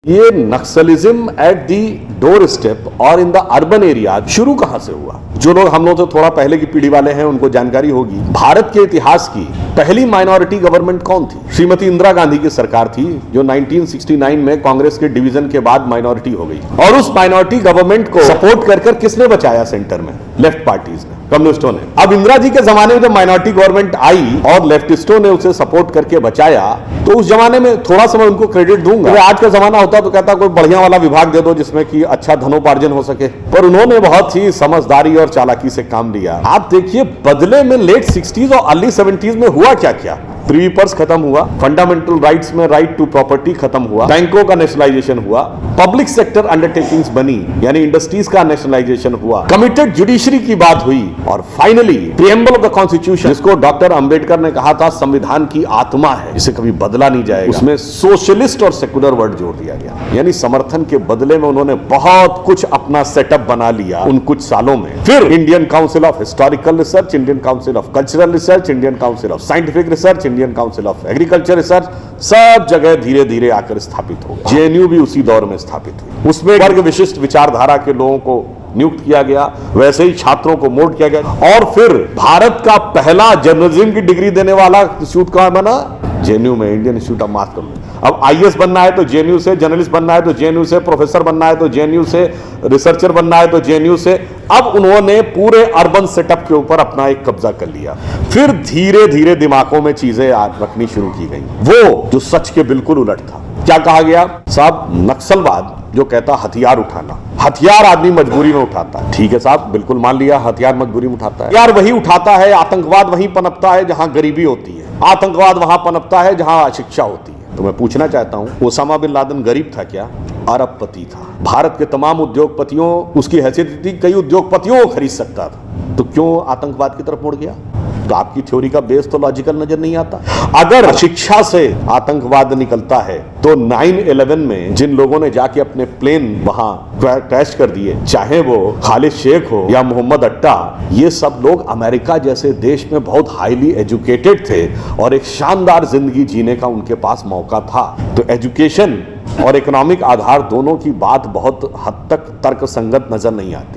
ये Naxalism at the door step और in the urban area शुरू कहां से हुआ? जो लोग हम लोग से थोड़ा पहले की पीढ़ी वाले हैं उनको जानकारी होगी। भारत के इतिहास की पहली माइनॉरिटी गवर्नमेंट कौन थी? श्रीमती इंदिरा गांधी की सरकार थी, जो 1969 में कांग्रेस के डिवीजन के बाद माइनॉरिटी हो गई। और उस माइनॉरिटी गवर्नमेंट को सपोर्ट कर किसने बचाया? सेंटर में लेफ्ट पार्टीज ने, कम्युनिस्टों ने। अब इंदिरा जी के जमाने में जब माइनॉरिटी गवर्नमेंट आई और लेफ्टिस्टों ने उसे सपोर्ट करके बचाया, तो उस जमाने में थोड़ा सा मैं उनको क्रेडिट दूंगा। आज का जमाना होता तो कहता कोई बढ़िया वाला विभाग दे दो जिसमें कि अच्छा धनोपार्जन हो सके, पर उन्होंने बहुत ही समझदारी और चालाकी से काम लिया। आप देखिए बदले में लेट 60s और अर्ली 70s में हुआ क्या क्या। प्रीवी पर्स खत्म हुआ, फंडामेंटल राइट्स में राइट टू प्रॉपर्टी खत्म हुआ, बैंकों का नेशनलाइजेशन हुआ, पब्लिक सेक्टर अंडरटेकिंग्स बनी यानी इंडस्ट्रीज का नेशनलाइजेशन हुआ, कमिटेड जुडिशरी की बात हुई, और finally preamble of the constitution, जिसको डॉक्टर अंबेडकर ने कहा था संविधान की आत्मा है, इसे कभी बदला नहीं जाएगा, उसमें सोशलिस्ट और सेकुलर वर्ड जोड़ दिया गया। यानी समर्थन के बदले में उन्होंने बहुत कुछ अपना सेटअप बना लिया उन कुछ सालों में। फिर Indian council of historical research, Indian council of cultural research, Indian council of scientific research, Indian council of agriculture research, सब जगह धीरे धीरे आकर स्थापित हो। जेएनयू भी उसी दौर में स्थापित हुई। उसमें वर्ग विशिष्ट विचारधारा के लोगों को नियुक्त किया गया, वैसे ही छात्रों को मोल्ड किया गया। और फिर भारत का पहला जर्नलिज्म की डिग्री देने वाला इंस्टीट्यूट कहां बना? जेएनयू में, Indian institute of mass communication. अब आईएएस बनना है तो जेएनयू से, जर्नलिस्ट बनना है तो जेएनयू से, प्रोफेसर बनना है तो जेएनयू से, रिसर्चर बनना है तो जेएनयू से। अब उन्होंने पूरे अर्बन सेटअप के ऊपर अपना एक कब्जा कर लिया। फिर धीरे धीरे दिमागों में चीजें रखनी शुरू की गई, वो जो सच के बिल्कुल उलट था। क्या कहा गया? साहब, नक्सलवाद जो कहता हथियार उठाना, हथियार आदमी मजबूरी में उठाता है। ठीक है साहब, बिल्कुल मान लिया, हथियार मजबूरी में उठाता है। यार वही उठाता है, आतंकवाद वहीं पनपता है जहां गरीबी होती है, आतंकवाद वहां पनपता है जहां अशिक्षा होती है। तो मैं पूछना चाहता हूं, ओसामा बिन लादेन गरीब था क्या? अरबपति था। भारत के तमाम उद्योगपतियों, उसकी हैसियत थी, कई उद्योगपतियों को खरीद सकता था, तो क्यों आतंकवाद की तरफ मुड़ गया? तो आपकी थ्योरी का बेस तो लॉजिकल नजर नहीं आता। अगर शिक्षा से आतंकवाद निकलता है तो 9/11 में जिन लोगों ने जाके अपने प्लेन वहां क्रैश कर दिए, चाहे वो खालिद शेख हो या मोहम्मद अट्टा, ये सब लोग अमेरिका जैसे देश में बहुत हाईली एजुकेटेड थे और एक शानदार जिंदगी जीने का उनके पास मौका था। तो एजुकेशन और इकोनॉमिक आधार दोनों की बात बहुत हद तक तर्कसंगत नजर नहीं आती।